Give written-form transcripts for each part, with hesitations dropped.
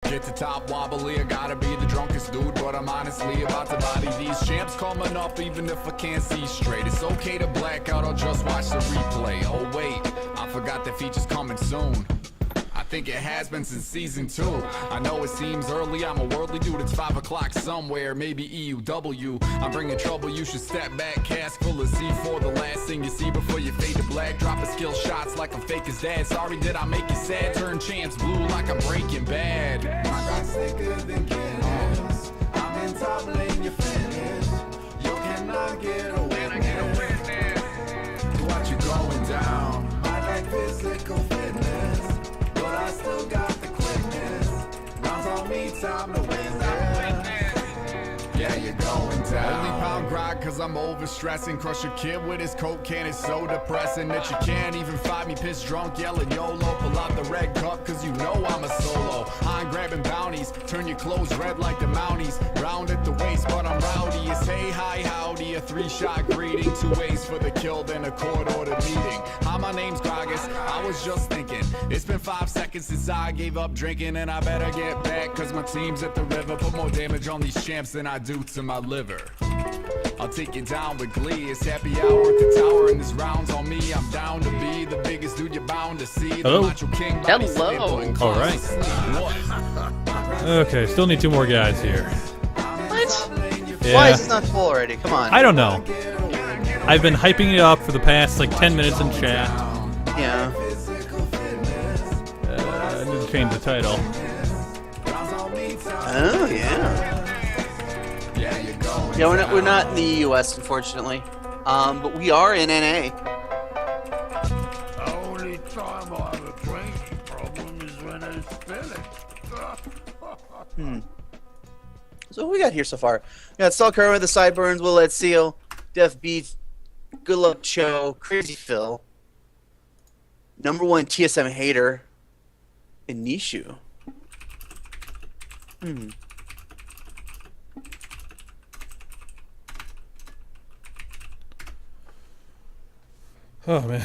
Get to top wobbly, I gotta be the drunkest dude, but I'm honestly about to body these champs coming up even if I can't see straight. It's okay to black out, I'll just watch the replay. Oh wait, I forgot the feature's coming soon. I think it has been since season 2. I know it seems early, I'm a worldly dude. It's 5 o'clock somewhere, maybe EUW. I'm bringing trouble, you should step back. Cask full of C4, the last thing you see before you fade to black. Dropping skill shots like I'm fake as dad. Sorry, did I make you sad? Turn champs blue like I'm Breaking Bad. I got sicker than Guinness. I'm in top lane, you finish. You cannot get away. Watch you going down. I like physical fitness. I still got the quickness. Rounds on me, time to win. Yeah, you're going down. Only pound grog cause I'm overstressing. Crush a kid with his coke can, it's so depressing that you can't even find me pissed drunk yelling YOLO. Pull out the red cup cause you know I'm a solo. I'm grabbing bounties, turn your clothes red like the Mounties. Round at the waist but I'm rowdy. It's hey, hi, howdy, a 3-shot greeting. 2 ways for the kill, then a court order meeting. Hi, my name's Grogus, I was just thinking. It's been 5 seconds since I gave up drinking, and I better get back cause my team's at the river. Put more damage on these champs than I do to my liver. I'll take you down with glee. It's happy hour at the tower and this round's on me. I'm down to be the biggest dude you're bound to see. Hello. The Macho King. Hello. All right. Okay, still need 2 more guys here. What? Yeah. Why is this not full already? Come on. I don't know. I've been hyping it up for the past like 10 minutes in chat. Yeah. I need to change the title. Oh yeah. Yeah, we're not in the U.S. unfortunately, but we are in NA. The only time I have a drinking problem is when I spill it. So what we got here so far? We got Stalker with the Sideburns, Will Let Seal, Def Beef, Good Luck Cho, Crazy Phil, #1 TSM hater, and Nishu. Oh man.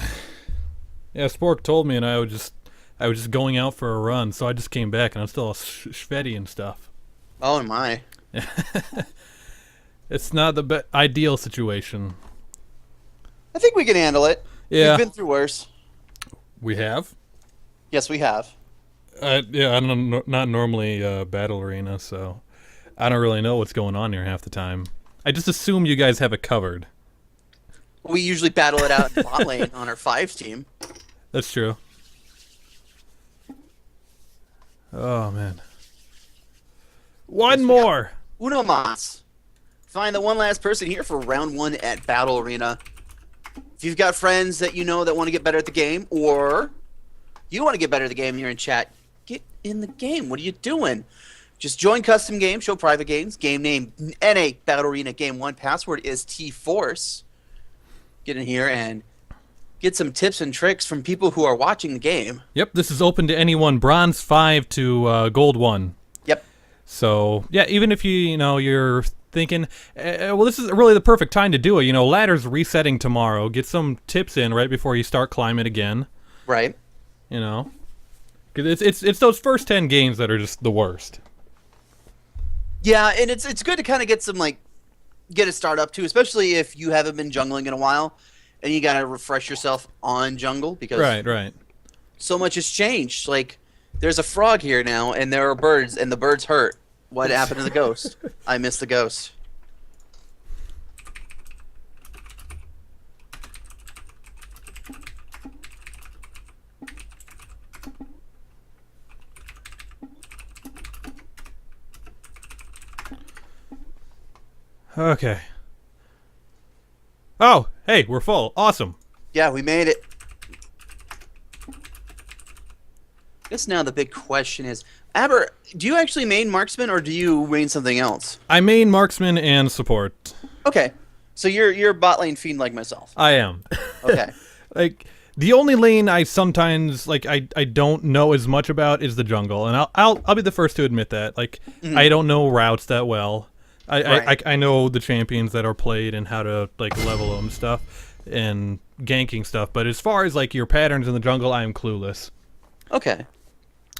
Yeah, Spork told me, and I was just going out for a run, so I just came back, and I'm still all sweaty and stuff. Oh my. It's not the ideal situation. I think we can handle it. Yeah. We've been through worse. We have? Yes, we have. Yeah, I'm not normally Battle Arena, so I don't really know what's going on here half the time. I just assume you guys have it covered. We usually battle it out in bot lane on our 5 team. That's true. Oh, man. One more! Uno mas. Find the one last person here for round 1 at Battle Arena. If you've got friends that you know that want to get better at the game, or you want to get better at the game, you're in chat, get in the game. What are you doing? Just join custom games, show private games. Game name, NA Battle Arena Game 1. Password is T-Force. Get in here and get some tips and tricks from people who are watching the game. Yep, this is open to anyone, Bronze 5 to Gold 1. Yep. So, yeah, even if you're thinking, well, this is really the perfect time to do it. Ladder's resetting tomorrow. Get some tips in right before you start climbing again. Right. Because it's those first 10 games that are just the worst. Yeah, and it's good to kind of get some, get a start up too, especially if you haven't been jungling in a while and you got to refresh yourself on jungle because Right. so much has changed. Like, there's a frog here now and there are birds and the birds hurt. What happened to the ghost? I missed the ghost. Okay. Oh, hey, we're full. Awesome. Yeah, we made it. I guess now the big question is, Aber, do you actually main marksman or do you main something else? I main marksman and support. Okay, so you're a bot lane fiend like myself. I am. Okay. The only lane I sometimes I don't know as much about is the jungle, and I'll be the first to admit that. I don't know routes that well. I know the champions that are played and how to level them stuff and ganking stuff, but as far as your patterns in the jungle, I am clueless. Okay.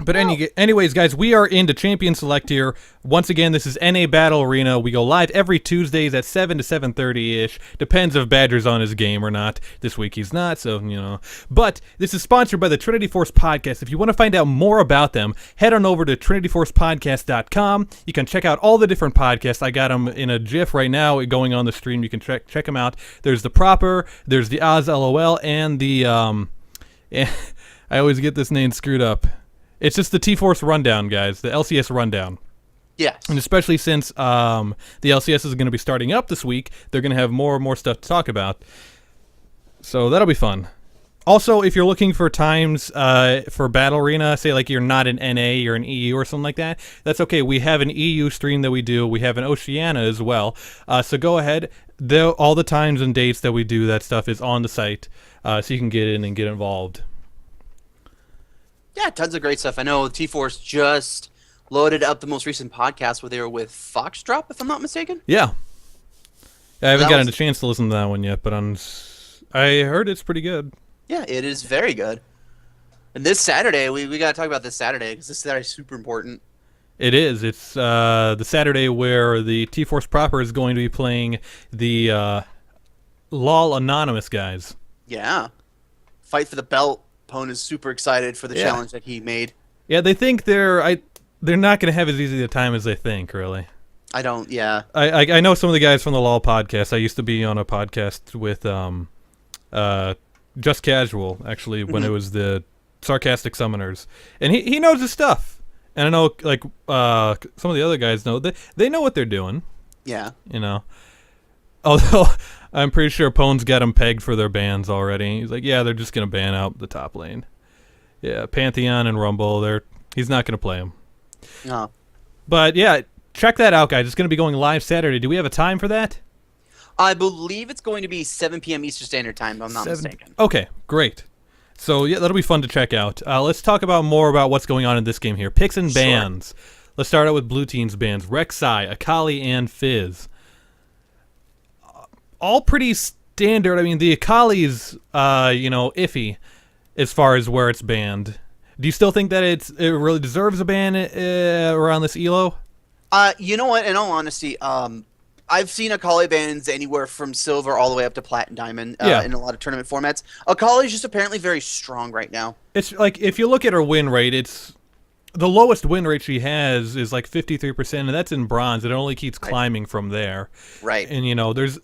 But anyways, guys, we are into Champion Select here. Once again, this is NA Battle Arena. We go live every Tuesdays at 7 to 7:30-ish. Depends if Badger's on his game or not. This week he's not, so, you know. But this is sponsored by the Trinity Force Podcast. If you want to find out more about them, head on over to trinityforcepodcast.com. You can check out all the different podcasts. I got them in a GIF right now going on the stream. You can check them out. There's the Proper, there's the Oz LOL, and the, I always get this name screwed up. It's just the T-Force Rundown, guys, the LCS Rundown. Yes. And especially since the LCS is going to be starting up this week, they're going to have more and more stuff to talk about. So that'll be fun. Also, if you're looking for times for Battle Arena, say like you're not in NA, you're in EU or something like that, that's okay. We have an EU stream that we do. We have an Oceania as well. So go ahead. All the times and dates that we do that stuff is on the site, so you can get in and get involved. Yeah, tons of great stuff. I know T-Force just loaded up the most recent podcast where they were with Foxdrop, if I'm not mistaken. Yeah. I haven't gotten a chance to listen to that one yet, but I heard it's pretty good. Yeah, it is very good. And this Saturday, we got to talk about this Saturday, because this Saturday is super important. It is. It's the Saturday where the T-Force Proper is going to be playing the LOL Anonymous guys. Yeah. Fight for the belt. Pone is super excited for the challenge that he made. Yeah, they think they're not going to have as easy a time as they think, really. I don't, yeah. I know some of the guys from the LOL podcast. I used to be on a podcast with Just Casual, actually, when it was the Sarcastic Summoners. And he knows his stuff. And I know, like, some of the other guys know. They know what they're doing. Yeah. You know. Although, I'm pretty sure Pone's got them pegged for their bans already. He's like, yeah, they're just going to ban out the top lane. Yeah, Pantheon and Rumble, he's not going to play them. No. But, yeah, check that out, guys. It's going to be going live Saturday. Do we have a time for that? I believe it's going to be 7 p.m. Eastern Standard Time, if I'm not mistaken. Okay, great. So, yeah, that'll be fun to check out. Let's talk more about what's going on in this game here. Picks and bans. Let's start out with Blue Team's bans. Rek'Sai, Akali, and Fizz. All pretty standard. I mean, the Akali's, iffy as far as where it's banned. Do you still think that it really deserves a ban around this ELO? You know what? In all honesty, I've seen Akali bans anywhere from silver all the way up to platinum diamond in a lot of tournament formats. Akali's just apparently very strong right now. It's like, if you look at her win rate, the lowest win rate she has is like 53%, and that's in bronze. It only keeps climbing from there. Right. And,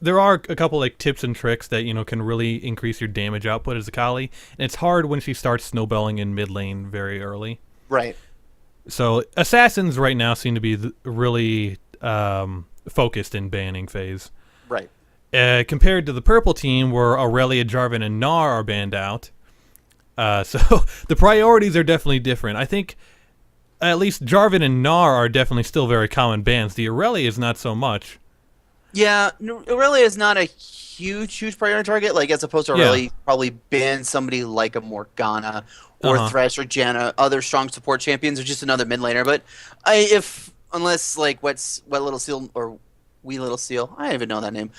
there are a couple like tips and tricks that, can really increase your damage output as Akali. And it's hard when she starts snowballing in mid lane very early. Right. So assassins right now seem to be really focused in banning phase. Right. Compared to the purple team where Aurelia, Jarvan, and Gnar are banned out. So the priorities are definitely different. I think at least Jarvan and Gnar are definitely still very common bans. The Aurelia is not so much. Yeah, Aurelia is not a huge priority target. Like, as opposed to Aurelia, probably ban somebody like a Morgana or Thresh or Janna, other strong support champions, or just another mid laner. But unless like Wet Little Seal or Wee Little Seal, I don't even know that name,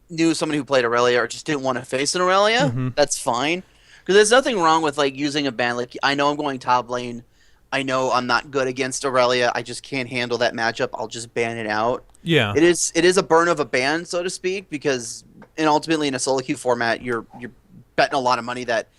knew somebody who played Aurelia or just didn't want to face an Aurelia, that's fine. Because there's nothing wrong with like using a ban. Like, I know I'm going top lane. I know I'm not good against Aurelia. I just can't handle that matchup. I'll just ban it out. Yeah. It is a burn of a ban, so to speak, because ultimately in a solo queue format, you're betting a lot of money that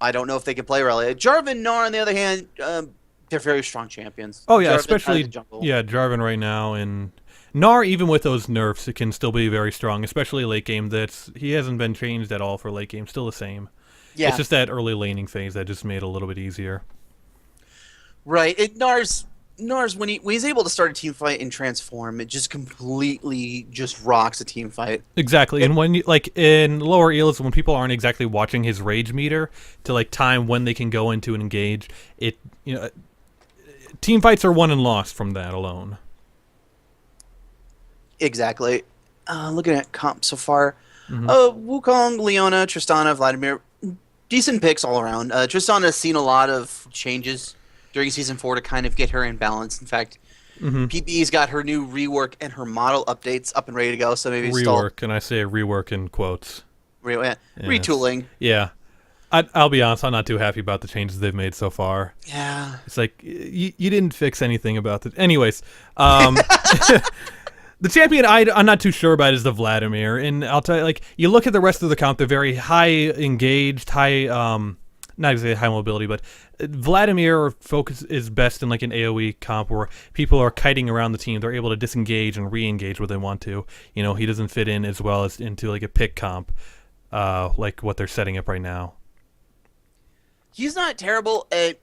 I don't know if they can play Aurelia. Jarvan, Gnar, on the other hand, they're very strong champions. Oh yeah, Jarvan, especially Jarvan right now, and Gnar, even with those nerfs, it can still be very strong, especially late game. He hasn't been changed at all for late game. Still the same. Yeah. It's just that early laning phase that just made it a little bit easier. Right. Gnar's when he's able to start a team fight and transform, it just completely just rocks a team fight. Exactly. And when in lower eels, when people aren't exactly watching his rage meter to like time when they can go into and engage, team fights are won and lost from that alone. Exactly. Looking at comp so far, Wukong, Leona, Tristana, Vladimir, decent picks all around. Tristana has seen a lot of changes during Season 4 to kind of get her in balance. In fact, PB's got her new rework and her model updates up and ready to go, so maybe rework, and I say rework in quotes. Retooling. Yeah. I'll be honest, I'm not too happy about the changes they've made so far. Yeah. It's like, you didn't fix anything about it. Anyways, the champion I'm not too sure about is the Vladimir. And I'll tell you, like, you look at the rest of the comp, they're very high engaged, not exactly high mobility, but Vladimir focus is best in like an AoE comp where people are kiting around the team. They're able to disengage and re-engage when they want to. You know, he doesn't fit in as well as into like a pick comp, like what they're setting up right now. He's not terrible at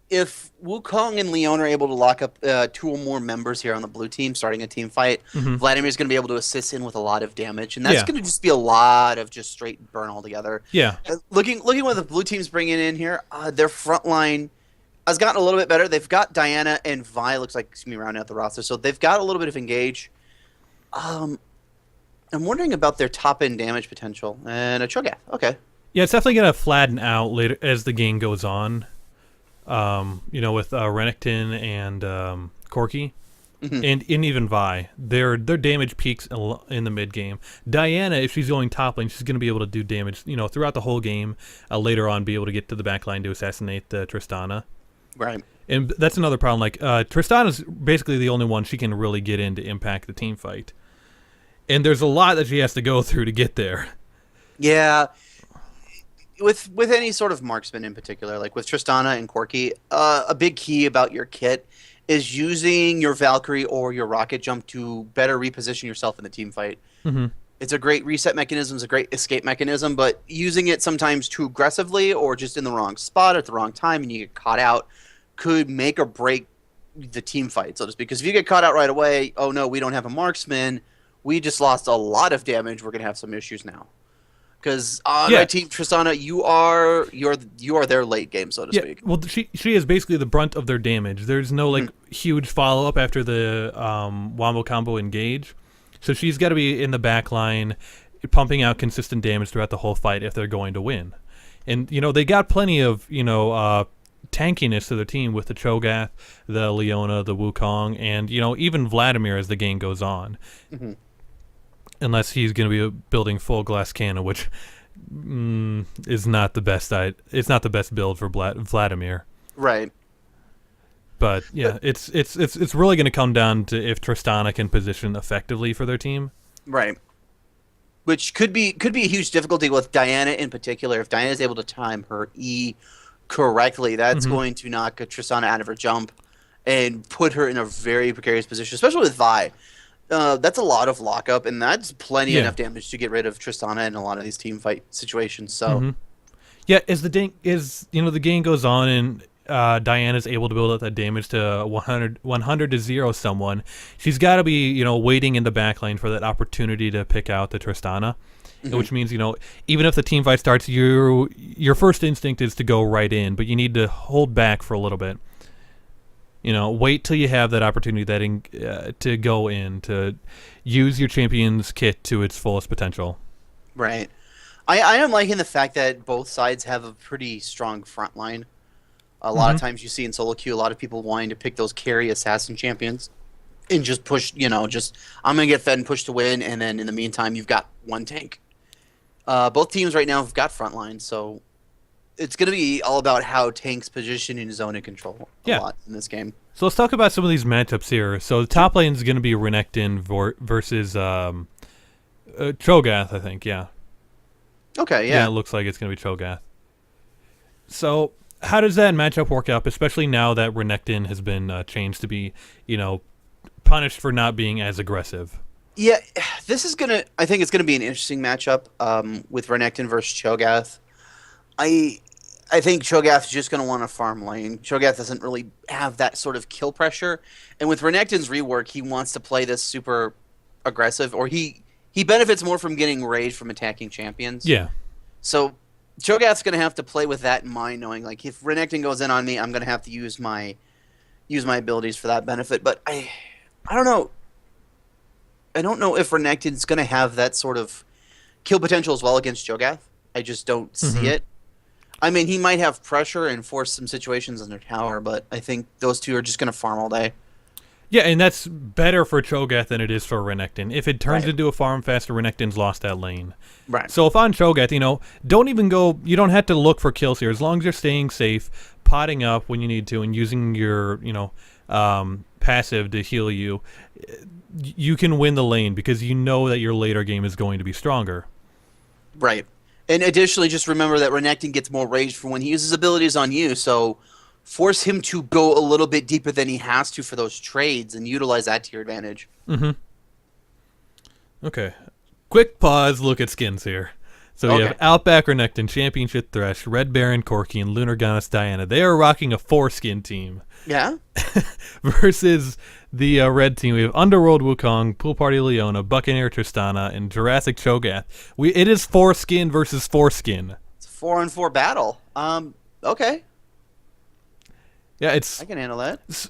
if Wukong and Leon are able to lock up 2 or more members here on the blue team, starting a team fight. Vladimir's going to be able to assist in with a lot of damage, and that's going to just be a lot of just straight burn altogether. Yeah. Looking what the blue team's bringing in here, their front line has gotten a little bit better. They've got Diana and Vi, looks like it's going to be rounding out the roster, so they've got a little bit of engage. I'm wondering about their top-end damage potential, and a Cho'Gath. Okay. Yeah, it's definitely going to flatten out later as the game goes on. You know, with Renekton and Corki, and even Vi, their damage peaks in the mid game. Diana, if she's going top lane, she's going to be able to do damage, you know, throughout the whole game. Later on, be able to get to the back line to assassinate Tristana. Right. And that's another problem. Like Tristana's basically the only one she can really get in to impact the team fight, and there's a lot that she has to go through to get there. Yeah. With any sort of marksman in particular, like with Tristana and Corki, a big key about your kit is using your Valkyrie or your rocket jump to better reposition yourself in the team fight. It's a great reset mechanism, it's a great escape mechanism, but using it sometimes too aggressively or just in the wrong spot at the wrong time and you get caught out could make or break the team fight, so to speak. Because if you get caught out right away, oh no, we don't have a marksman, we just lost a lot of damage, we're going to have some issues now. Because on my team, Tristana, you are their late game, so to speak. Well, she is basically the brunt of their damage. There's no like huge follow up after the wombo combo engage, so she's got to be in the back line, pumping out consistent damage throughout the whole fight if they're going to win. And you know they got plenty of tankiness to their team with the Cho'Gath, the Leona, the Wukong, and you know even Vladimir as the game goes on. Unless he's going to be building full glass cannon, which is not the best. It's not the best build for Vladimir. Right. But yeah, it's really going to come down to if Tristana can position effectively for their team. Right. Which could be a huge difficulty with Diana in particular. If Diana is able to time her E correctly, that's going to knock Tristana out of her jump and put her in a very precarious position, especially with Vi. That's a lot of lockup, and that's plenty enough damage to get rid of Tristana in a lot of these team fight situations. So, yeah, as the game goes on and Diana's able to build up that damage to 100 to 0 someone, she's got to be waiting in the back lane for that opportunity to pick out the Tristana, which means even if the team fight starts, your first instinct is to go right in, but you need to hold back for a little bit. Wait till you have that opportunity to go in, to use your champion's kit to its fullest potential. Right. I am liking the fact that both sides have a pretty strong front line. A lot of times you see in solo queue a lot of people wanting to pick those carry assassin champions and just push, I'm going to get fed and push to win, and then in the meantime you've got one tank. Both teams right now have got front lines, so it's going to be all about how tanks position in zone and control a lot in this game. So let's talk about some of these matchups here. So the top lane is going to be Renekton versus Cho'Gath, I think, yeah. Okay, Yeah, it looks like it's going to be Cho'Gath. So how does that matchup work out, especially now that Renekton has been changed to be, punished for not being as aggressive? Yeah, I think it's going to be an interesting matchup with Renekton versus Cho'Gath. I think Cho'Gath is just going to want to farm lane. Cho'Gath doesn't really have that sort of kill pressure. And with Renekton's rework, he wants to play this super aggressive, or he benefits more from getting rage from attacking champions. Yeah. So Cho'Gath's going to have to play with that in mind, knowing like if Renekton goes in on me, I'm going to have to use my abilities for that benefit. But I don't know. I don't know if Renekton's going to have that sort of kill potential as well against Cho'Gath. I just don't see it. I mean, he might have pressure and force some situations in their tower, but I think those two are just going to farm all day. Yeah, and that's better for Cho'Gath than it is for Renekton. If it turns into a farm faster, Renekton's lost that lane. Right. So if on Cho'Gath, don't even go. You don't have to look for kills here. As long as you're staying safe, potting up when you need to, and using your passive to heal you, you can win the lane because you know that your later game is going to be stronger. Right. And additionally, just remember that Renekton gets more rage for when he uses abilities on you, so force him to go a little bit deeper than he has to for those trades and utilize that to your advantage. Mm-hmm. Okay. Quick pause, look at skins here. So we have Outback Renekton, Championship Thresh, Red Baron Corki, and Lunar Goddess Diana. They are rocking a 4-skin team. Yeah? Versus the red team, we have Underworld Wukong, Pool Party Leona, Buccaneer Tristana, and Jurassic Cho'Gath. It is 4-skin versus 4-skin. It's a 4-on-4 battle. Okay. Yeah, I can handle that.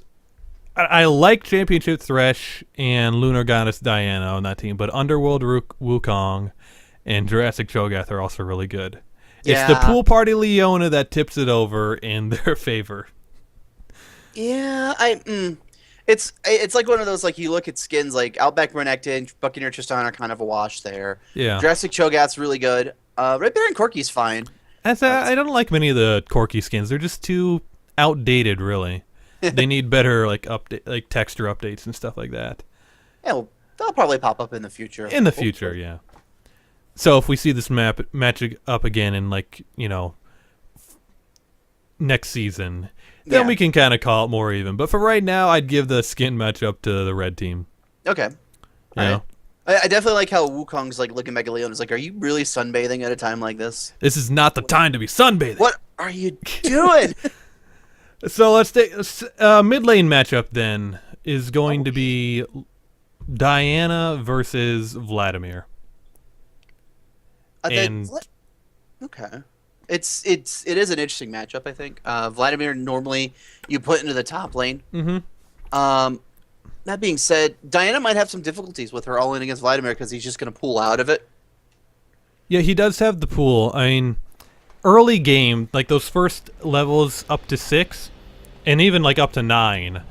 I like Championship Thresh and Lunar Goddess Diana on that team, but Underworld Wukong and Jurassic Cho'Gath are also really good. Yeah. It's the Pool Party Leona that tips it over in their favor. Yeah, it's like one of those, like, you look at skins like Outback Renekton, Buccaneer Tristan are kind of a wash there. Yeah. Jurassic Cho'Gath's really good. Red Baron Corki's fine. I don't like many of the Corki skins. They're just too outdated, really. They need better texture updates and stuff like that. Yeah, well, they'll probably pop up in the future. In the future, yeah. So if we see this match up again in next season, then we can kind of call it more even. But for right now, I'd give the skin matchup to the red team. Okay. Yeah. I definitely like how Wukong's like looking back at Leon. It's like, are you really sunbathing at a time like this? This is not the time to be sunbathing. What are you doing? So let's take mid lane matchup. Then is going to be Diana versus Vladimir. Okay. It is an interesting matchup, I think. Vladimir normally you put into the top lane. Mm-hmm. That being said, Diana might have some difficulties with her all-in against Vladimir because he's just going to pull out of it. Yeah, he does have the pool. I mean, early game, like those first levels up to 6, and even like up to 9,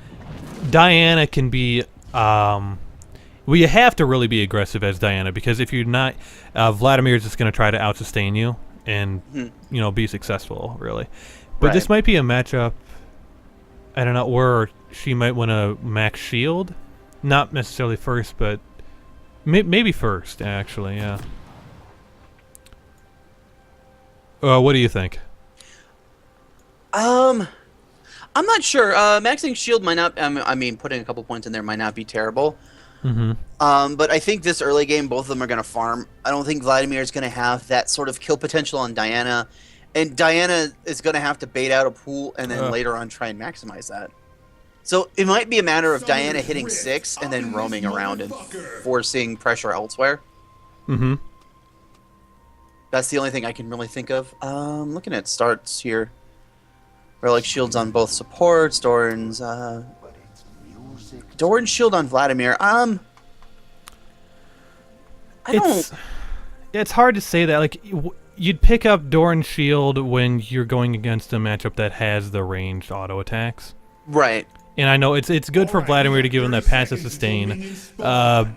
Diana can be... well, you have to really be aggressive as Diana, because if you're not, Vladimir is just going to try to out-sustain you and, be successful, really. But this might be a matchup, I don't know, where she might want to max shield. Not necessarily first, but maybe first, actually, yeah. What do you think? I'm not sure. Maxing shield might not... I mean, putting a couple points in there might not be terrible. Mm-hmm. But I think this early game, both of them are going to farm. I don't think Vladimir is going to have that sort of kill potential on Diana. And Diana is going to have to bait out a pool and then later on try and maximize that. So it might be a matter of Diana hitting 6 and then roaming around and forcing pressure elsewhere. Mm-hmm. That's the only thing I can really think of. Looking at starts here. Relic shields on both supports. Doran's shield on Vladimir. It's hard to say that. Like, you'd pick up Doran's shield when you're going against a matchup that has the ranged auto attacks. Right. And I know it's good for Vladimir to give him that passive sustain. But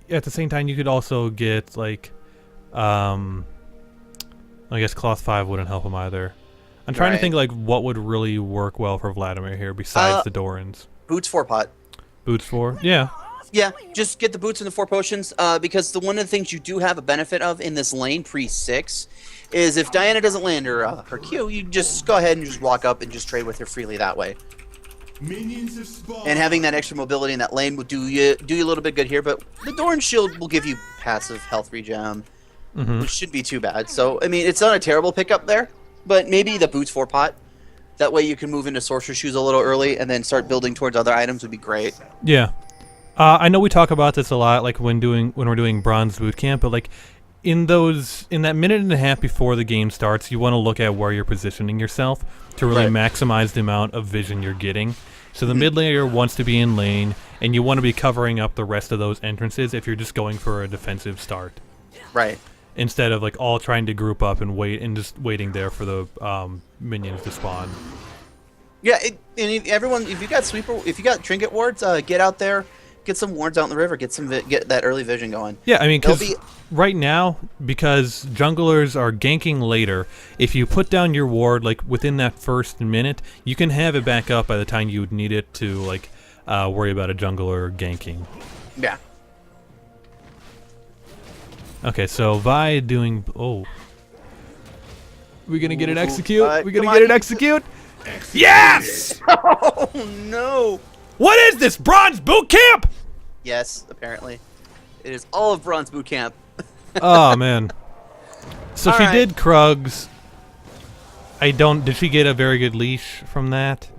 at the same time, you could also get, like, I guess Cloth 5 wouldn't help him either. I'm trying to think, like, what would really work well for Vladimir here besides the Dorans. Boots 4 pot. Boots 4? Yeah. Yeah, just get the boots and the 4 potions, because one of the things you do have a benefit of in this lane pre-6 is if Diana doesn't land her Q, you just go ahead and just walk up and just trade with her freely that way. And having that extra mobility in that lane will do you a little bit good here, but the Doran shield will give you passive health regen, which shouldn't be too bad. So, I mean, it's not a terrible pickup there, but maybe the boots 4 pot. That way you can move into Sorcerer's Shoes a little early and then start building towards other items would be great. Yeah. I know we talk about this a lot, like when we're doing Bronze Boot Camp, but like in that minute and a half before the game starts, you want to look at where you're positioning yourself to really maximize the amount of vision you're getting. So the mid laner wants to be in lane, and you want to be covering up the rest of those entrances if you're just going for a defensive start. Right. Instead of like all trying to group up and wait and just waiting there for the minions to spawn. Yeah, everyone, if you got trinket wards, get out there, get some wards out in the river, get that early vision going. Yeah, I mean, because right now, because junglers are ganking later, if you put down your ward like within that first minute, you can have it back up by the time you would need it to like worry about a jungler ganking. Yeah. Okay, so Vi doing. Oh, we gonna get an execute? We gonna come get on. an execute? Yes! Oh no! What is this, Bronze Boot Camp? Yes, apparently, it is all of Bronze Boot Camp. Oh man. So All she right. did Krugs. Did she get a very good leash from that?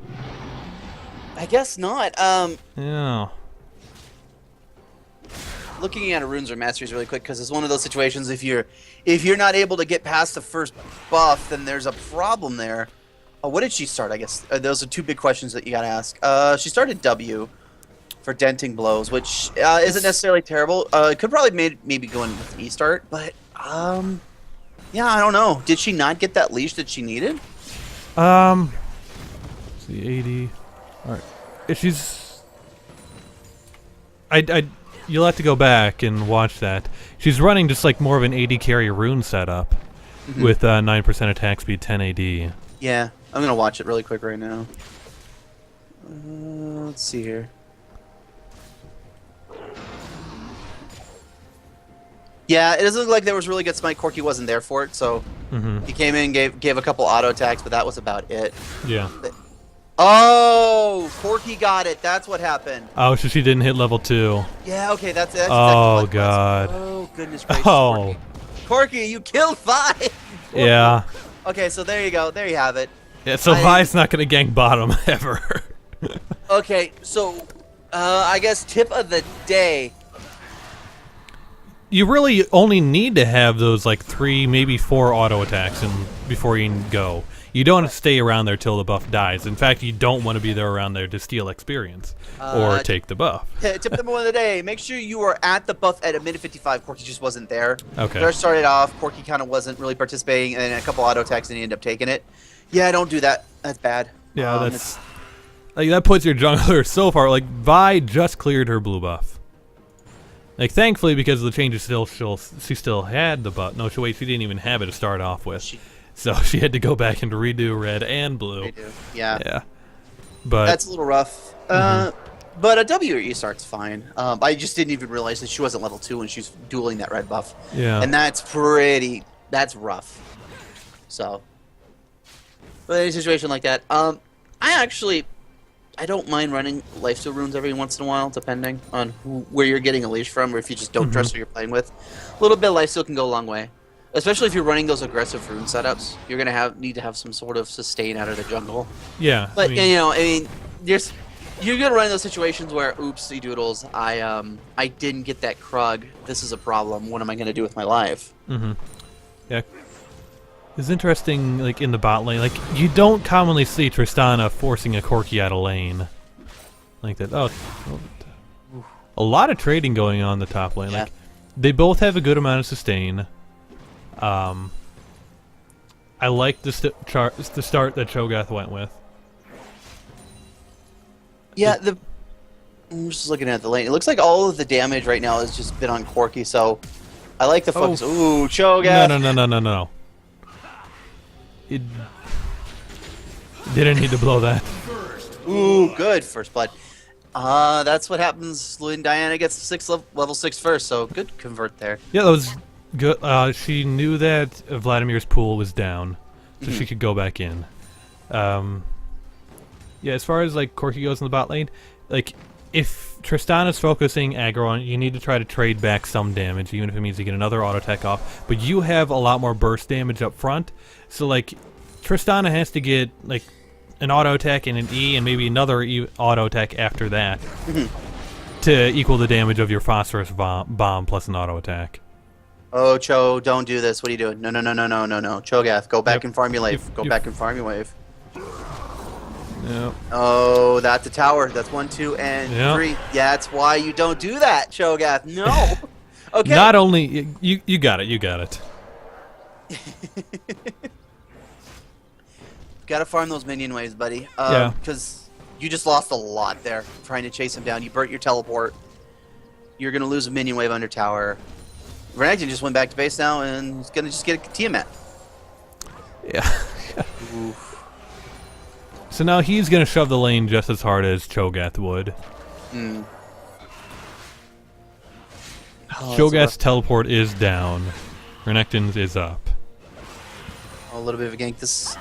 I guess not. Yeah. Looking at a runes or masteries really quick because it's one of those situations. If you're not able to get past the first buff, then there's a problem there. Oh, what did she start? I guess those are two big questions that you gotta ask. She started W for denting blows, which isn't necessarily terrible. Could probably maybe go in with E start, but yeah, I don't know. Did she not get that leash that she needed? Let's see, 80. All right. If she's, you'll have to go back and watch that. She's running just like more of an AD carry rune setup with 9% attack speed, 10 AD. Yeah, I'm gonna watch it really quick right now. Let's see here. Yeah, it doesn't look like there was really good smite. Corki wasn't there for it, so he came in, gave a couple auto attacks, but that was about it. Yeah. Oh, Corki got it. That's what happened. Oh, so she didn't hit level 2. Yeah, okay, that's Oh, exactly what it was. God. Oh, goodness gracious, Oh. Corki, you killed 5! Yeah. Okay, so there you go. There you have it. Yeah, so Vi's not going to gank bottom ever. Okay, so I guess tip of the day. You really only need to have those like 3, maybe 4 auto attacks before you can go. You don't have to stay around there till the buff dies. In fact, you don't want to be there around there to steal experience or take the buff. Tip number 1 of the day: make sure you are at the buff at a minute 55. Corki just wasn't there. Okay. First started off, Corki kind of wasn't really participating, and then a couple auto attacks, and he ended up taking it. Yeah, don't do that. That's bad. Yeah, that's like that puts your jungler so far. Like Vi just cleared her blue buff. Like thankfully, because of the changes, she still had the buff. No, she didn't even have it to start off with. So she had to go back and redo red and blue. Yeah. Yeah. But That's a little rough. But a W or E start's fine. I just didn't even realize that she wasn't level 2 when she's dueling that red buff. Yeah. And that's rough. So. But in a situation like that, I don't mind running lifesteal runes every once in a while, depending on where you're getting a leash from, or if you just don't trust who you're playing with. A little bit of lifesteal can go a long way, especially if you're running those aggressive rune setups. You're gonna need to have some sort of sustain out of the jungle. yeah. But you're gonna run in those situations where, oopsie doodles, I didn't get that Krug. This is a problem. What am I gonna do with my life? Yeah. It's interesting, like, in the bot lane. Like, you don't commonly see Tristana forcing a Corki out of lane. Like that. Oh. A lot of trading going on in the top lane. Yeah. Like, they both have a good amount of sustain. I like the start that Cho'Gath went with. Yeah, I'm just looking at the lane. It looks like all of the damage right now has just been on Corki, so I like the focus. Ooh, Cho'Gath! No. It didn't need to blow that. Ooh, good first blood. That's what happens when Diana gets level 6 first, so good convert there. Yeah, that was good. She knew that Vladimir's pool was down, so she could go back in. Yeah, as far as like Corki goes in the bot lane, like if Tristana's focusing aggro on, you need to try to trade back some damage, even if it means you get another auto attack off. But you have a lot more burst damage up front, so like Tristana has to get like an auto attack and an E and maybe another auto attack after that to equal the damage of your phosphorus bomb plus an auto attack. Oh, Cho, don't do this. What are you doing? No. Cho'Gath, go back and farm your wave. Go back and farm your wave. Yep. Oh, that's a tower. That's 1, 2, and 3. Yeah, that's why you don't do that, Cho'Gath. No. Okay. Not only you got it. Gotta farm those minion waves, buddy. Yeah. Because you just lost a lot there trying to chase him down. You burnt your teleport. You're gonna lose a minion wave under tower. Renekton just went back to base now and he's gonna just get a Tiamat. Yeah. So now he's gonna shove the lane just as hard as Cho'Gath would. Mm. Oh, Cho'Gath's teleport is down. Renekton's is up. a little bit of a gank. This.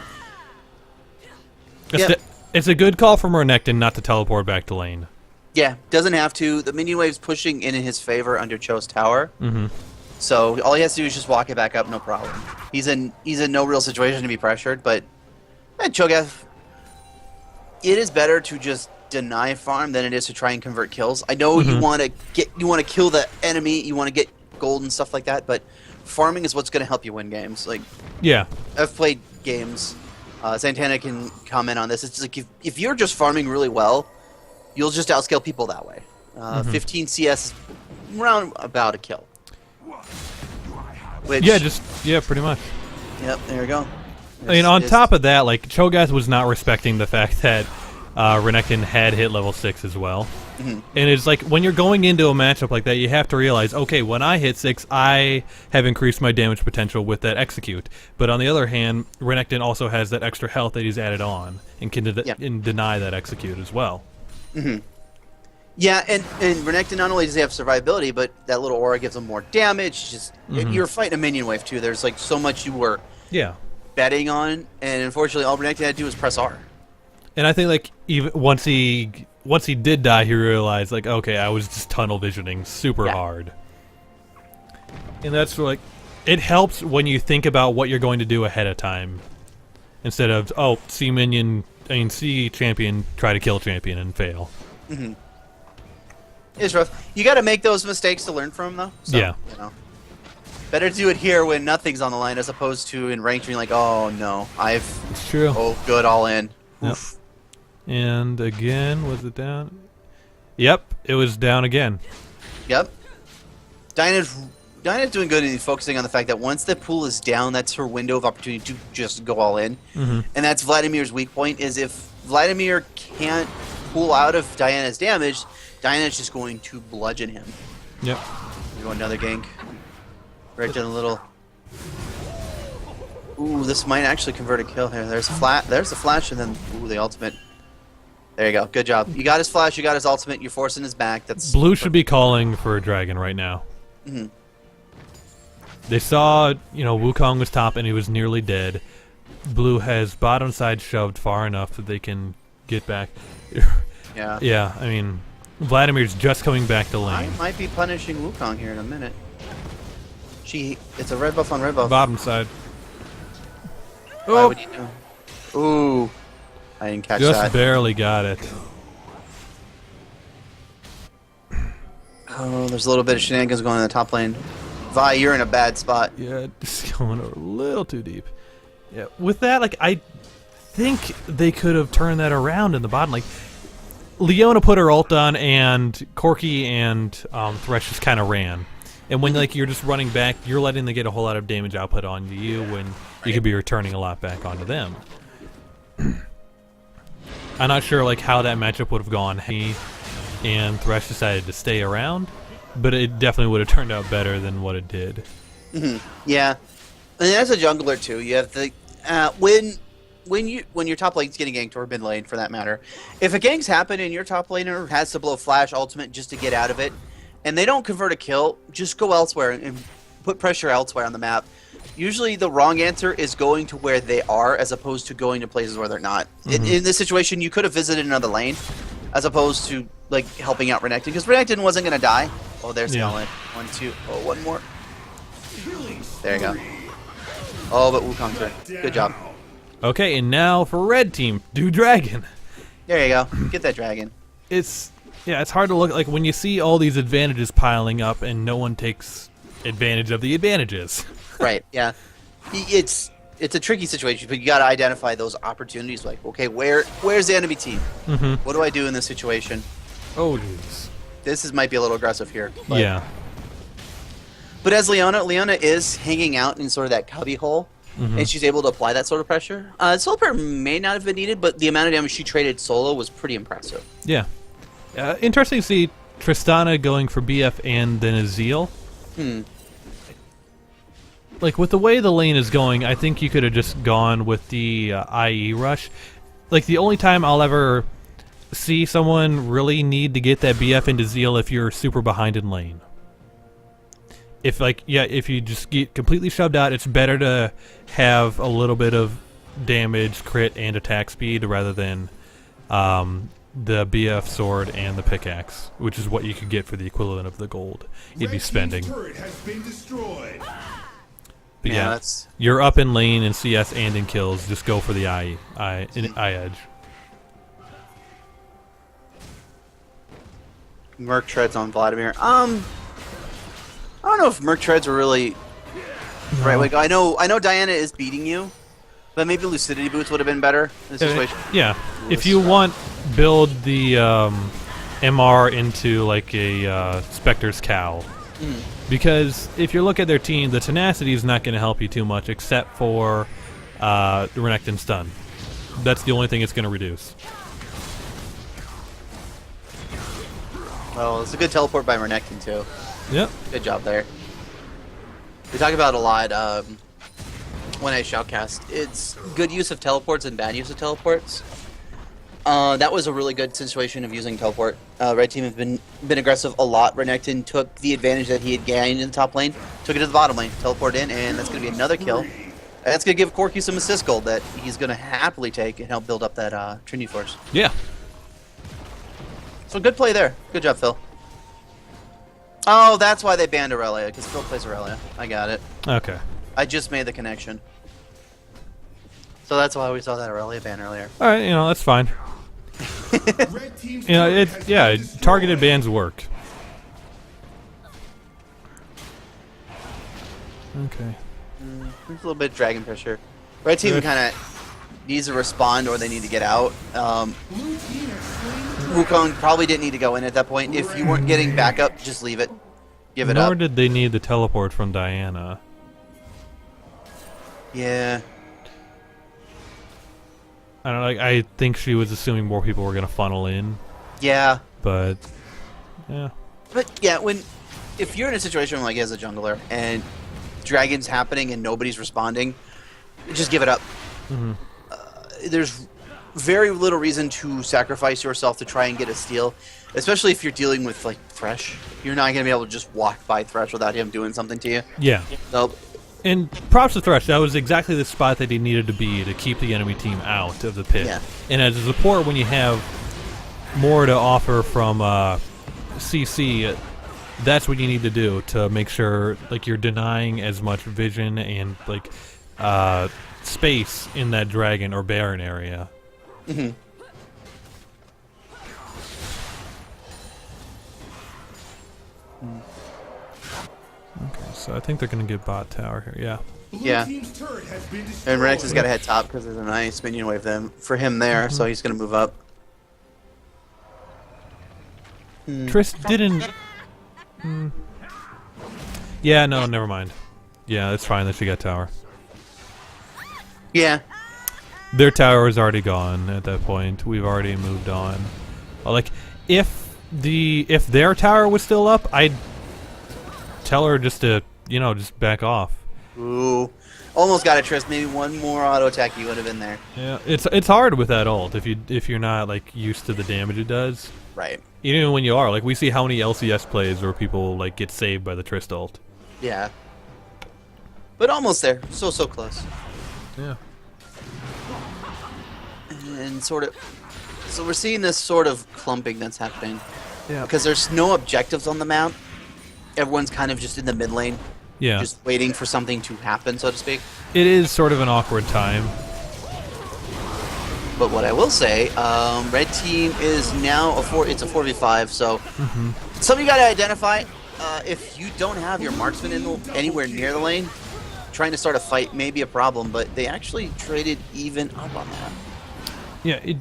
It's a good call from Renekton not to teleport back to lane. Yeah, doesn't have to. The minion wave's pushing in his favor under Cho's tower. Mm-hmm. So all he has to do is just walk it back up, no problem. He's in no real situation to be pressured, but Cho'Gath, it is better to just deny farm than it is to try and convert kills. I know you want to kill the enemy, you want to get gold and stuff like that, but farming is what's going to help you win games. Like, yeah, I've played games. Santana can comment on this. It's like if you're just farming really well, you'll just outscale people that way. 15 CS is round about a kill. Which, pretty much. Yep, there you go. I mean, on top of that, like, Cho'Gath was not respecting the fact that Renekton had hit level 6 as well. And it's like, when you're going into a matchup like that, you have to realize, okay, when I hit 6, I have increased my damage potential with that execute. But on the other hand, Renekton also has that extra health that he's added on and can deny that execute as well. Yeah, and Renekton not only does he have survivability, but that little aura gives him more damage. Just you're fighting a minion wave too. There's like so much you were betting on, and unfortunately, all Renekton had to do was press R. And I think like even once he did die, he realized like, okay, I was just tunnel visioning super hard. And that's like, it helps when you think about what you're going to do ahead of time, instead of see champion try to kill champion and fail. It's rough. You got to make those mistakes to learn from them, though. So, you know, better to do it here when nothing's on the line, as opposed to in ranked being like, oh no, It's true. Oh, good, all in. Yep. Oof. And again, was it down? Yep, it was down again. Yep. Diana's doing good in focusing on the fact that once the pool is down, that's her window of opportunity to just go all in. And that's Vladimir's weak point, is if Vladimir can't pull out of Diana's damage, Diana's just going to bludgeon him. Yep. Do another gank. Right down a little. Ooh, this might actually convert a kill here. There's the flash, and then the ultimate. There you go. Good job. You got his flash, you got his ultimate, you're forcing his back. That's Blue should be calling for a dragon right now. They saw, Wukong was top and he was nearly dead. Blue has bottom side shoved far enough that they can get back. Yeah, I mean, Vladimir's just coming back to lane. I might be punishing Wukong here in a minute. It's a red buff on red buff. Bottom side. Why would you do? Ooh. I didn't catch that. Just barely got it. Oh, there's a little bit of shenanigans going on in the top lane. Vi, you're in a bad spot. Yeah, just going a little too deep. Yeah, with that, like, I think they could have turned that around in the bottom. Like, Leona put her ult on, and Corki and Thresh just kind of ran. And when like you're just running back, you're letting them get a whole lot of damage output onto you when you could be returning a lot back onto them. I'm not sure like how that matchup would have gone. He and Thresh decided to stay around, but it definitely would have turned out better than what it did. Yeah, and as a jungler too, you have the when your top lane's getting ganked, or mid lane for that matter, if a ganks happen and your top laner has to blow flash ultimate just to get out of it, and they don't convert a kill, just go elsewhere and put pressure elsewhere on the map. Usually the wrong answer is going to where they are as opposed to going to places where they're not. In this situation, you could have visited another lane as opposed to like helping out Renekton, because Renekton wasn't going to die. Oh, there's the all in. 1, 2. Oh, one more. There you go. Oh, but Wukong's there. Good job. Okay, and now for red team, do dragon. There you go. Get that dragon. It's hard to look like when you see all these advantages piling up and no one takes advantage of the advantages. Right, yeah. It's a tricky situation, but you got to identify those opportunities. Like, okay, where's the enemy team? What do I do in this situation? Oh, jeez. This might be a little aggressive here. Yeah. But as Leona is hanging out in sort of that cubby hole. and she's able to apply that sort of pressure. Solar Prayer may not have been needed, but the amount of damage she traded solo was pretty impressive. Yeah. Interesting to see Tristana going for BF and then Azeel. Like, with the way the lane is going, I think you could have just gone with the IE rush. Like, the only time I'll ever see someone really need to get that BF into Zeal if you're super behind in lane. If, like, yeah, if you just get completely shoved out, it's better to have a little bit of damage, crit, and attack speed rather than the BF sword and the pickaxe, which is what you could get for the equivalent of the gold you'd be spending. Turret has been destroyed. But Yeah, yeah, that's- you're up in lane in CS and in kills. Just go for the I edge. Merc treads on Vladimir. I don't know if Merc treads are really the right way to go. I know Diana is beating you, but maybe Lucidity boots would have been better in this situation. Yeah, if you want, build the MR into like a Spectre's cowl. Because if you look at their team, the tenacity is not going to help you too much, except for Renekton stun. That's the only thing it's going to reduce. Well, it's a good teleport by Renekton too. Yep. Good job there. We talk about it a lot when I shoutcast. It's good use of teleports and bad use of teleports. That was a really good situation of using teleport. Red team have been aggressive a lot. Renekton took the advantage that he had gained in the top lane, took it to the bottom lane, teleport in, and that's going to be another kill. And that's going to give Corki some assist gold that he's going to happily take and help build up that Trinity force. Yeah. So good play there. Good job, Phil. Oh, that's why they banned Aurelia, because Phil plays Aurelia. I got it. Okay. I just made the connection. So that's why we saw that Aurelia ban earlier. All right, that's fine. Red team's You know, turret has been destroyed. targeted bans work. Okay. There's a little bit of dragon pressure. Red team Good. kind of needs to respond or they need to get out. Blue team has slain the Wukong probably didn't need to go in at that point. If you weren't getting backup, just leave it. Give it Nor up. did they need the teleport from Diana. Yeah. I don't know. Like, I think she was assuming more people were gonna funnel in, Yeah. but yeah. But yeah, if you're in a situation like as a jungler and dragon's happening and nobody's responding, just give it up. There's very little reason to sacrifice yourself to try and get a steal, especially if you're dealing with like Thresh. You're not gonna be able to just walk by Thresh without him doing something to you. Yeah. So And props to Thresh. That was exactly the spot that he needed to be to keep the enemy team out of the pit. Yeah. And as a support, when you have more to offer from CC, that's what you need to do to make sure like you're denying as much vision and like space in that dragon or Baron area. Okay, so I think they're gonna get bot tower here. Yeah. Blue Yeah. team's turret has been destroyed. and Renekton's got to head top because there's a nice minion wave them for him there, so he's gonna move up. Triss didn't. Yeah, no, never mind. Yeah, it's fine that she got tower. Yeah. Their tower is already gone at that point. We've already moved on. Like, if their tower was still up, I'd tell her just to, just back off. Ooh. Almost got it, Triss. Maybe one more auto attack, you would have been there. Yeah, it's hard with that ult if you're not like used to the damage it does. Right. Even when you are, like, we see how many LCS plays where people like get saved by the Trist ult. Yeah. But almost there. So close. Yeah. And so we're seeing this sort of clumping that's happening. Yeah. Because there's no objectives on the map. Everyone's kind of just in the mid lane, Yeah. just waiting for something to happen, so to speak. It is sort of an awkward time. But what I will say, red team is now it's a 4v5, so something you gotta identify. If you don't have your marksman anywhere near the lane, trying to start a fight may be a problem, but they actually traded even up on that. Yeah,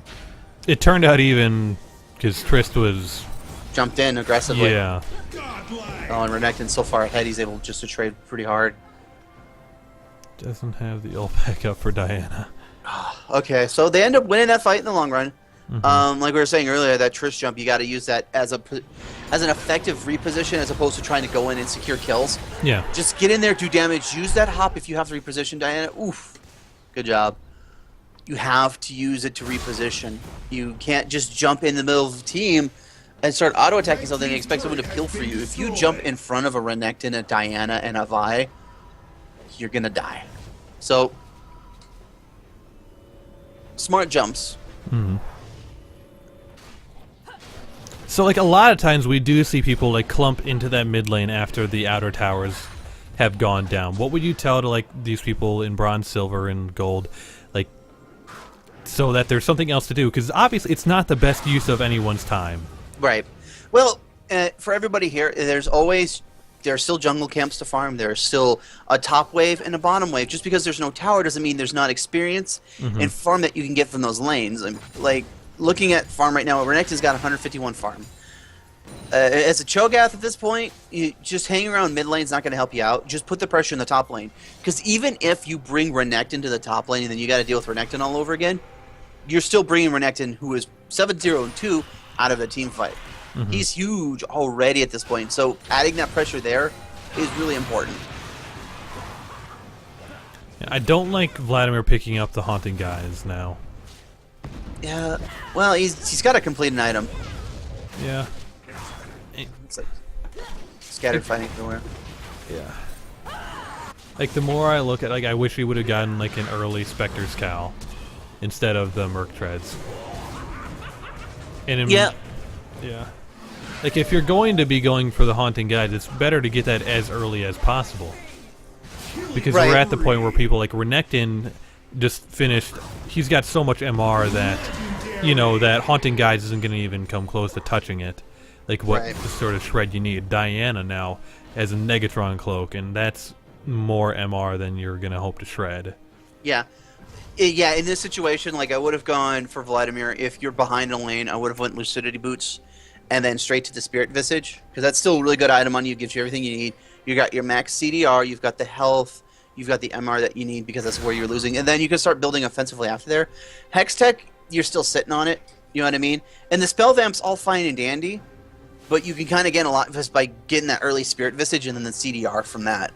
it turned out even because Trist was Jumped in aggressively. yeah. Godlike. Oh, and Renekton's so far ahead, he's able just to trade pretty hard. Doesn't have the ult backup for Diana. Okay, so they end up winning that fight in the long run. Like we were saying earlier, that Trish jump, you got to use that as an effective reposition as opposed to trying to go in and secure kills. Yeah. Just get in there, do damage, use that hop if you have to reposition Diana. Oof, good job. You have to use it to reposition. You can't just jump in the middle of the team and start auto-attacking something and expect someone to peel for you. If you jump in front of a Renekton, a Diana, and a Vi, you're going to die. So, smart jumps. So, like, a lot of times we do see people, like, clump into that mid lane after the outer towers have gone down. What would you tell to, like, these people in bronze, silver, and gold, like, so that there's something else to do? Because obviously it's not the best use of anyone's time. Right. Well, for everybody here, there are still jungle camps to farm. There's still a top wave and a bottom wave. Just because there's no tower doesn't mean there's not experience and farm that you can get from those lanes. Like, looking at farm right now, Renekton's got 151 farm. As a Cho'Gath at this point, just hanging around mid lane is not going to help you out. Just put the pressure in the top lane. Because even if you bring Renekton to the top lane and then you got to deal with Renekton all over again, you're still bringing Renekton, who is 7-0-2, out of a team fight. He's huge already at this point. So adding that pressure there is really important. I don't like Vladimir picking up the haunting guys now. Yeah, well, he's got to complete an item. Yeah. It's like scattered fighting everywhere. Yeah. Like, the more I look at, like, I wish he would have gotten, like, an early Spectre's Cowl instead of the Merc Treads. And Yeah. Yeah. Like, if you're going to be going for the haunting guys, it's better to get that as early as possible. Because we're at the point where people, like, Renekton just finished. He's got so much MR that, you know, that haunting guys isn't going to even come close to touching it. Like, what the sort of shred you need. Diana now has a Negatron cloak, and that's more MR than you're going to hope to shred. Yeah. Yeah, in this situation, like, I would have gone for Vladimir. If you're behind a lane, I would have went Lucidity Boots and then straight to the Spirit Visage, because that's still a really good item on you. Gives you everything you need. You got your max CDR, you've got the health, you've got the MR that you need because that's where you're losing. And then you can start building offensively after there. Hextech, you're still sitting on it. You know what I mean? And the Spell Vamp's all fine and dandy, but you can kind of get a lot just by getting that early Spirit Visage and then the CDR from that.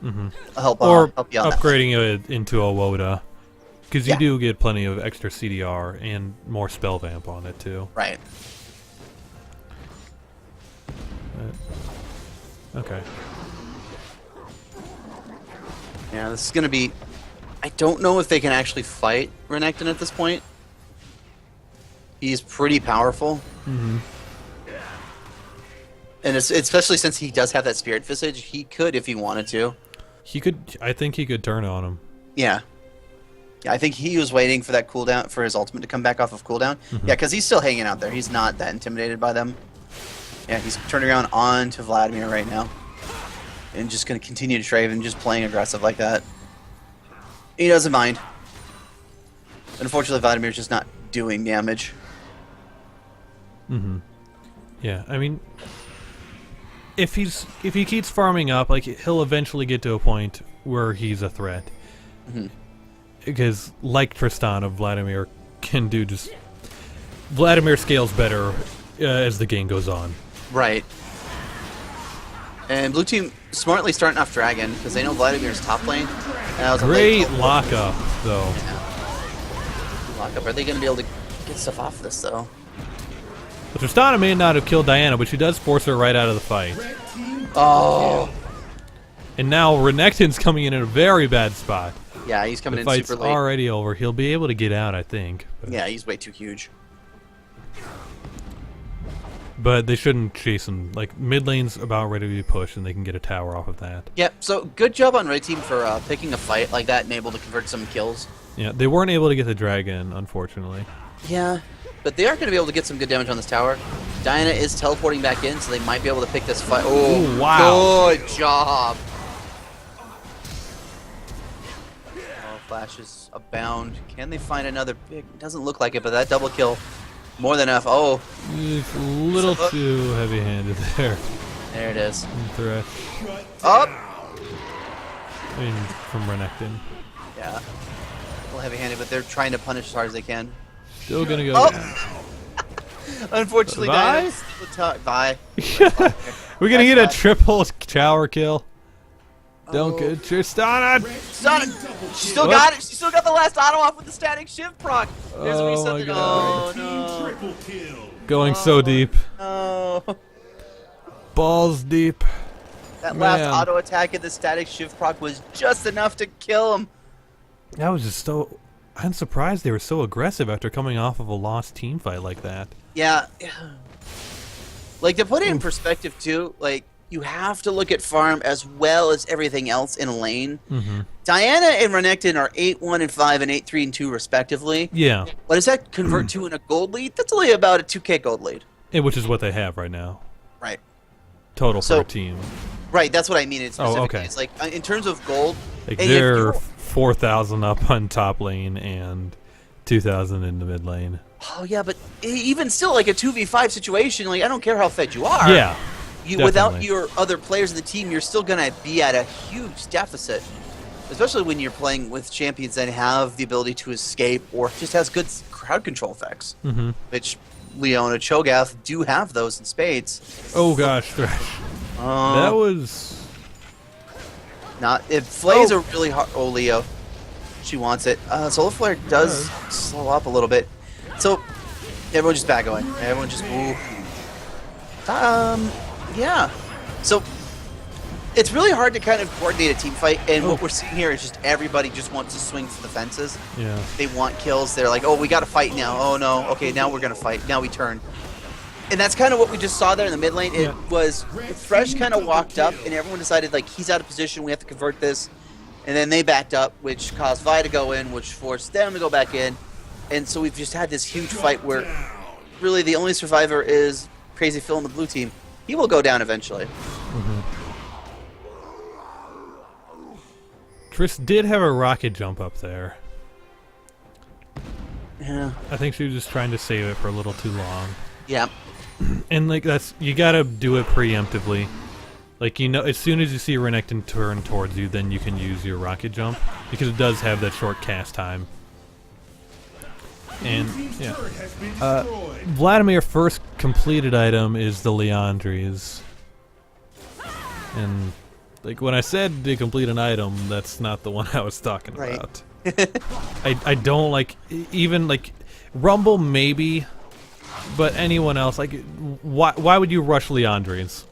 Help you on upgrading it into a Woda. Because you do get plenty of extra CDR and more Spell Vamp on it, too. Right. Okay. Yeah, this is going to be... I don't know if they can actually fight Renekton at this point. He's pretty powerful. And especially since he does have that Spirit Visage, he could if he wanted to. He could... I think he could turn on him. Yeah. Yeah, I think he was waiting for that cooldown, for his ultimate to come back off of cooldown. Yeah, because he's still hanging out there. He's not that intimidated by them. Yeah, he's turning around on to Vladimir right now. And just going to continue to trade and just playing aggressive like that. He doesn't mind. But unfortunately, Vladimir's just not doing damage. Yeah, I mean... If he keeps farming up, like, he'll eventually get to a point where he's a threat. Because, like Tristana, Vladimir can do just... Vladimir scales better as the game goes on. Right. And blue team smartly starting off Dragon, because they know Vladimir's top lane. Great lockup, though. Yeah. Lockup. Are they going to be able to get stuff off this, though? But Tristana may not have killed Diana, but she does force her right out of the fight. Oh! And now Renekton's coming in a very bad spot. Yeah, he's coming in super late. The fight's already over. He'll be able to get out, I think. But. Yeah, he's way too huge. But they shouldn't chase him. Like, mid lane's about ready to be pushed, and they can get a tower off of that. Yep, so good job on Red Team for picking a fight like that and able to convert some kills. Yeah, they weren't able to get the dragon, unfortunately. Yeah, but they are going to be able to get some good damage on this tower. Diana is teleporting back in, so they might be able to pick this fight. Oh, ooh, wow. Good job. Oh, flashes abound. Can they find another big? Doesn't look like it, but that double kill, more than enough. Oh. It's a little too heavy-handed there. There it is. Threat. Up. I mean, from Renekton. Yeah. A little heavy-handed, but they're trying to punish as hard as they can. Still gonna go. Oh! Unfortunately, Vi? Diana's still Vi. We're gonna get a Nice. triple shower kill. Don't Oh. get Tristana. Son, she still got it. She still got the last auto off with the static shift proc. There's Oh reset. my Oh God. no. Triple kill. Going so deep. Oh. Balls deep. That last Man. auto attack at the static shift proc was just enough to kill him. That was just so. I'm surprised they were so aggressive after coming off of a lost team fight like that. Yeah. Like, to put it in perspective too, like, you have to look at farm as well as everything else in a lane. Mm-hmm. Diana and Renekton are 8-1 and 5 and 8-3 and 2 respectively. Yeah, What does that convert to in a gold lead? That's only about a 2k gold lead. which is what they have right now. Right. Total So- for a team. Right, that's what I mean. It's specifically. okay. It's like, in terms of gold, Like and if they're you're- 4,000 up on top lane and 2,000 in the mid lane. oh yeah, but even still, like a 2v5 situation, like, I don't care how fed you are. Yeah, Without definitely. your other players in the team, you're still going to be at a huge deficit. Especially when you're playing with champions that have the ability to escape or just has good crowd control effects. Mm-hmm. Which Leona Cho'Gath do have those in spades. Oh gosh, Thresh. That was. Not it flays a really hard. Oh, Leo, she wants it. Solar Flare does slow up a little bit, so everyone just back away. Everyone just ooh. Yeah. So it's really hard to kind of coordinate a team fight, and what we're seeing here is just everybody just wants to swing for the fences. Yeah. They want kills. They're like, oh, we got to fight now. Oh no, okay, now we're gonna fight. Now we turn. And that's kind of what we just saw there in the mid lane. It was Fresh kind of walked up, and everyone decided, like, he's out of position, we have to convert this. And then they backed up, which caused Vi to go in, which forced them to go back in. And so we've just had this huge fight where really the only survivor is Crazy Phil in the blue team. He will go down eventually. Triss did have a rocket jump up there. Yeah. I think she was just trying to save it for a little too long. Yeah. And like that's you gotta do it preemptively. Like, you know, as soon as you see Renekton turn towards you, then you can use your rocket jump because it does have that short cast time. And yeah, Vladimir first completed item is the Leandries. And like when I said to complete an item, that's not the one I was talking Right. about. I don't like even like Rumble maybe. But anyone else, like, why would you rush Leandries?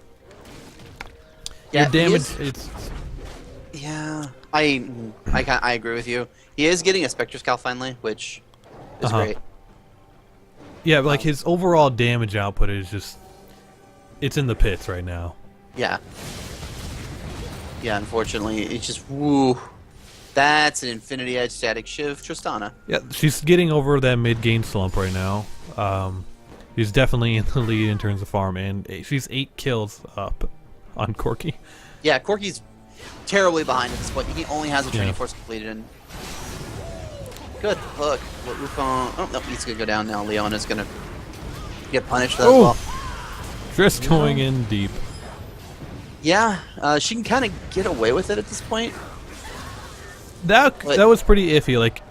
Yeah, Your damage, he is- it's Yeah. I agree with you. He is getting a Spectre Scowl finally, which is great. yeah, but like his overall damage output is just, it's in the pits right now. Yeah. Yeah, unfortunately, it's just woo. That's an Infinity Edge static shift Tristana. Yeah, she's getting over that mid game slump right now. She's definitely in the lead in terms of farm, and she's 8 kills up on Corky. Yeah, Corky's terribly behind at this point. He only has a training Yeah. force completed. And good hook. Wukong. Oh no, he's gonna go down now. Leona's gonna get punished for that as well. Triss going in deep. Yeah, she can kind of get away with it at this point. That was pretty iffy. Like,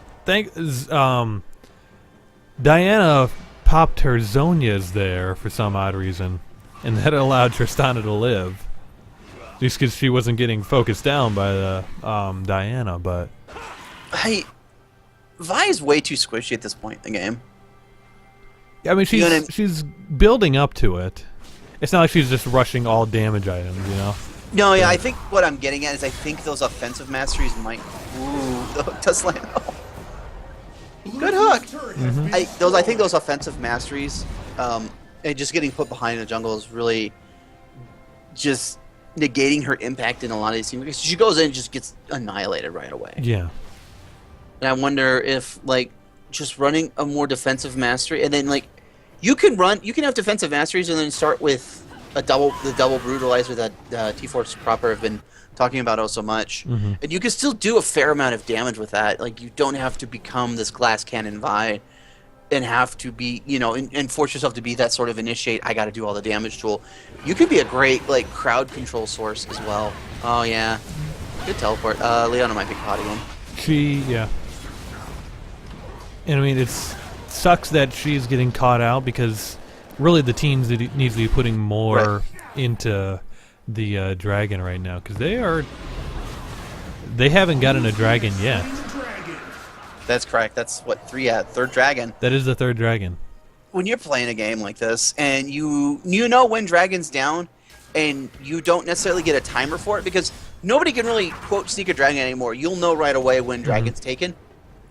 Diana popped her Zonias there for some odd reason, and that allowed Tristana to live. Just because she wasn't getting focused down by the Diana, but Vi is way too squishy at this point in the game. I mean You know what I mean? she's building up to it. It's not like she's just rushing all damage items, you know. No, yeah, I think what I'm getting at is I think those offensive masteries might. Ooh, the hook does land. Good hook. I think those offensive masteries, and just getting put behind in the jungle is really just negating her impact in a lot of these teams. Because she goes in and just gets annihilated right away. Yeah. And I wonder if, like, just running a more defensive mastery, and then, like, you can have defensive masteries and then start with the double brutalizer that T-Force proper have been talking about oh so much. And you can still do a fair amount of damage with that. Like, you don't have to become this glass cannon Vi and have to be, you know, and force yourself to be that sort of initiate, I gotta do all the damage tool. You could be a great, like, crowd control source as well. Oh, yeah. Good teleport. Leona might be caught again. Yeah. And I mean, it sucks that she's getting caught out because really the teams that needs to be putting more into the dragon right now because they haven't gotten a dragon yet. That's correct. That's what, third dragon. That is the third dragon. When you're playing a game like this and you know when dragon's down and you don't necessarily get a timer for it because nobody can really quote sneak a dragon anymore. You'll know right away when dragon's taken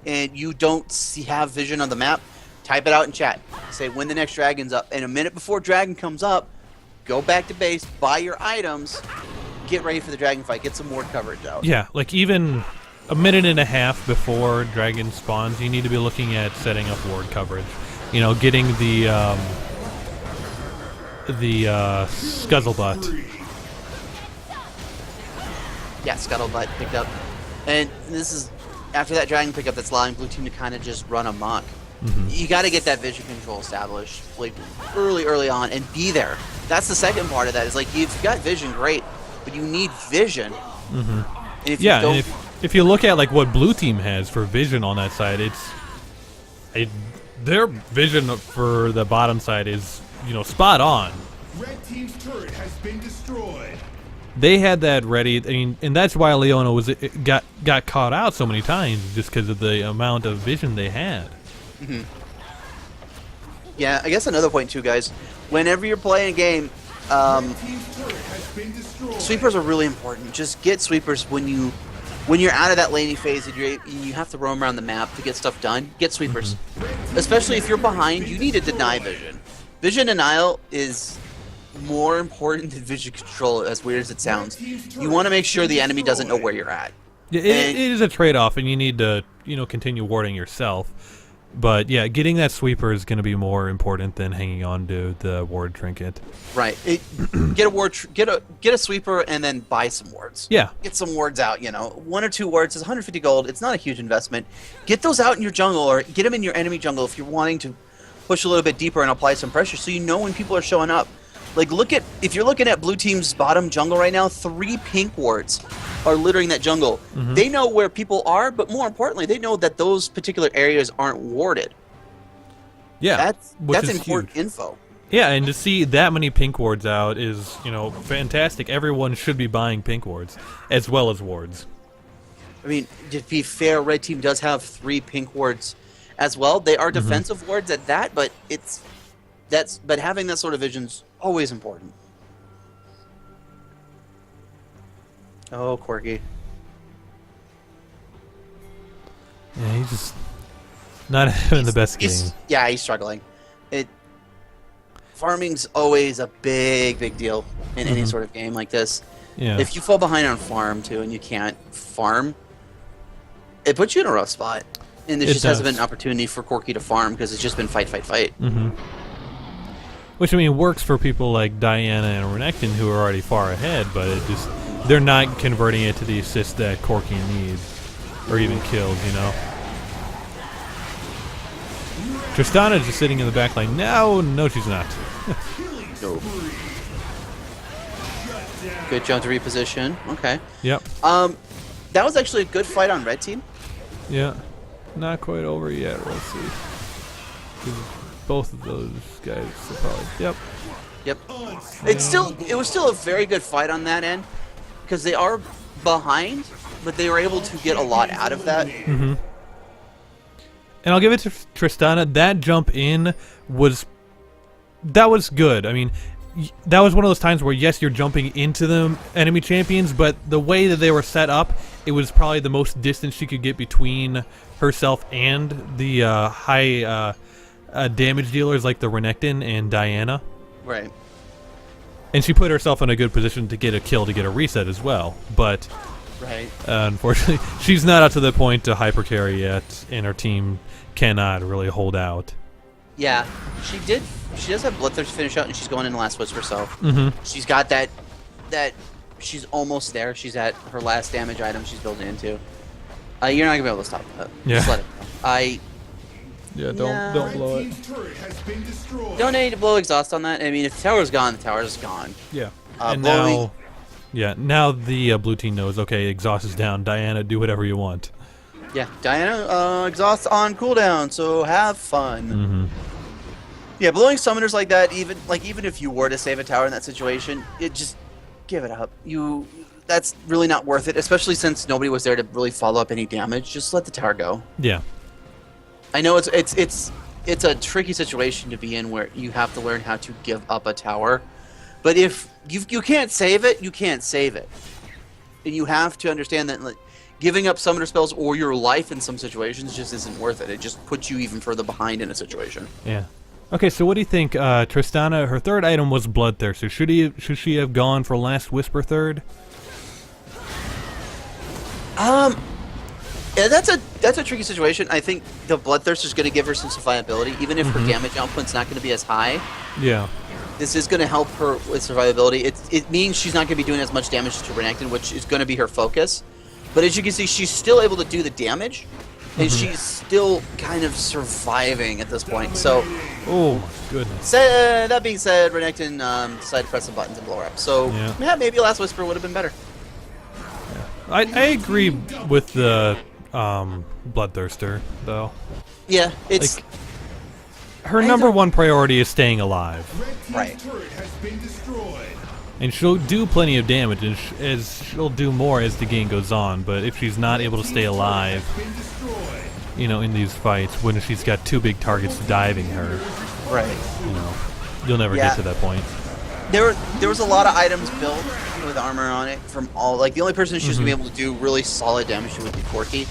and you don't have vision on the map. Type it out in chat. Say when the next dragon's up, and a minute before dragon comes up, go back to base, buy your items, get ready for the dragon fight, get some ward coverage out. Yeah, like even a minute and a half before dragon spawns, you need to be looking at setting up ward coverage. You know, getting the scuttlebutt. Yeah, scuttlebutt picked up, and this is after that dragon pickup that's allowing blue team to kind of just run amok. You got to get that vision control established like early on and be there. That's the second part of that. Is like you've got vision, great, but you need vision. And if you don't, and if you look at like what blue team has for vision on that side, their vision for the bottom side is spot on. Red team's turret has been destroyed. They had that ready. I mean, and that's why Leona got caught out so many times just because of the amount of vision they had. Yeah, I guess another point too, guys. Whenever you're playing a game, sweepers are really important. Just get sweepers when you're out of that laning phase and you have to roam around the map to get stuff done. Get sweepers, especially if you're behind. You need to deny vision. Vision denial is more important than vision control. As weird as it sounds, you want to make sure the enemy doesn't know where you're at. Yeah, it is a trade-off, and you need to continue warding yourself. But yeah, getting that sweeper is going to be more important than hanging on to the ward trinket. Right. Get a sweeper and then buy some wards. Yeah. Get some wards out. 1 or 2 wards is 150 gold. It's not a huge investment. Get those out in your jungle or get them in your enemy jungle if you're wanting to push a little bit deeper and apply some pressure, so you know when people are showing up. Like if you're looking at blue team's bottom jungle right now, 3 pink wards are littering that jungle. They know where people are, but more importantly, they know that those particular areas aren't warded. Yeah, that's important info. Yeah, and to see that many pink wards out is fantastic. Everyone should be buying pink wards as well as wards. I mean, to be fair, red team does have 3 pink wards as well. They are defensive wards at that, but but having that sort of vision's always important. Oh, Corky. Yeah, he's just not having the best game. Yeah, he's struggling. Farming's always a big deal in any sort of game like this. Yeah. If you fall behind on farm too and you can't farm, it puts you in a rough spot. And there just hasn't been an opportunity for Corky to farm because it's just been fight. Which, I mean, works for people like Diana and Renekton who are already far ahead, but they're not converting it to the assist that Corky needs, or even kills, Tristana's just sitting in the back line. No, she's not. No. Good jump to reposition. Okay. Yep. That was actually a good fight on red team. Yeah. Not quite over yet. Let's see. Both of those guys are probably. Yep. It was still a very good fight on that end because they are behind, but they were able to get a lot out of that. And I'll give it to Tristana. That jump in was good. I mean, that was one of those times where yes, you're jumping into the enemy champions, but the way that they were set up, it was probably the most distance she could get between herself and the high damage dealers like the Renekton and Diana. Right. And she put herself in a good position to get a kill, to get a reset as well. But unfortunately, she's not up to the point to hypercarry yet, and her team cannot really hold out. Yeah, she does have Bloodthirst finish out, and she's going in the last whisper herself. She's got that. She's almost there. She's at her last damage item she's building into. You're not gonna be able to stop that. Yeah. Just let it go. Yeah, don't blow it. Don't need to blow exhaust on that. I mean, if the tower's gone, the tower's gone. Yeah. And now the blue team knows, okay, exhaust is down. Diana, do whatever you want. Yeah, Diana exhausts on cooldown, so have fun. Mm-hmm. Yeah, blowing summoners like that, even if you were to save a tower in that situation, it just give it up. That's really not worth it, especially since nobody was there to really follow up any damage. Just let the tower go. Yeah. I know it's a tricky situation to be in where you have to learn how to give up a tower, but if you can't save it, you can't save it, and you have to understand that like, giving up summoner spells or your life in some situations just isn't worth it. It just puts you even further behind in a situation. Yeah. Okay, so what do you think, Tristana? Her third item was Bloodthirster. Should she have gone for Last Whisper third? Yeah, that's a tricky situation. I think the Bloodthirster is going to give her some survivability, even if her damage output's not going to be as high. Yeah. This is going to help her with survivability. It means she's not going to be doing as much damage to Renekton, which is going to be her focus. But as you can see, she's still able to do the damage, and she's still kind of surviving at this point. So, oh my goodness. That being said, Renekton decided to press some buttons and blow her up. So, yeah, maybe Last Whisper would have been better. I agree with the Bloodthirster, though. Yeah, it's... Like, her number one priority is staying alive. Right. And she'll do plenty of damage, and she'll do more as the game goes on, but if she's not able to stay alive, you know, in these fights, when she's got two big targets diving her, right, you know, you'll never get to that point. There was a lot of items built with armor on it from all, like, the only person who's going to be able to do really solid damage to would be Corki.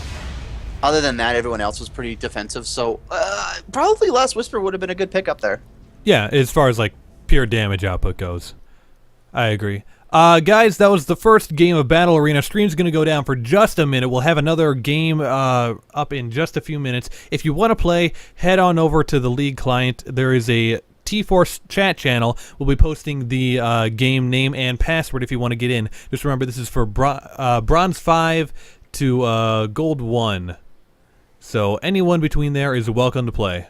Other than that, everyone else was pretty defensive, so probably Last Whisper would have been a good pickup there. Yeah, as far as, like, pure damage output goes. I agree. Guys, that was the first game of Battle Arena. Stream's going to go down for just a minute. We'll have another game up in just a few minutes. If you want to play, head on over to the League client. There is a T4 chat channel. We'll be posting the game name and password if you want to get in. Just remember, this is for Bronze 5 to Gold 1. So anyone between there is welcome to play.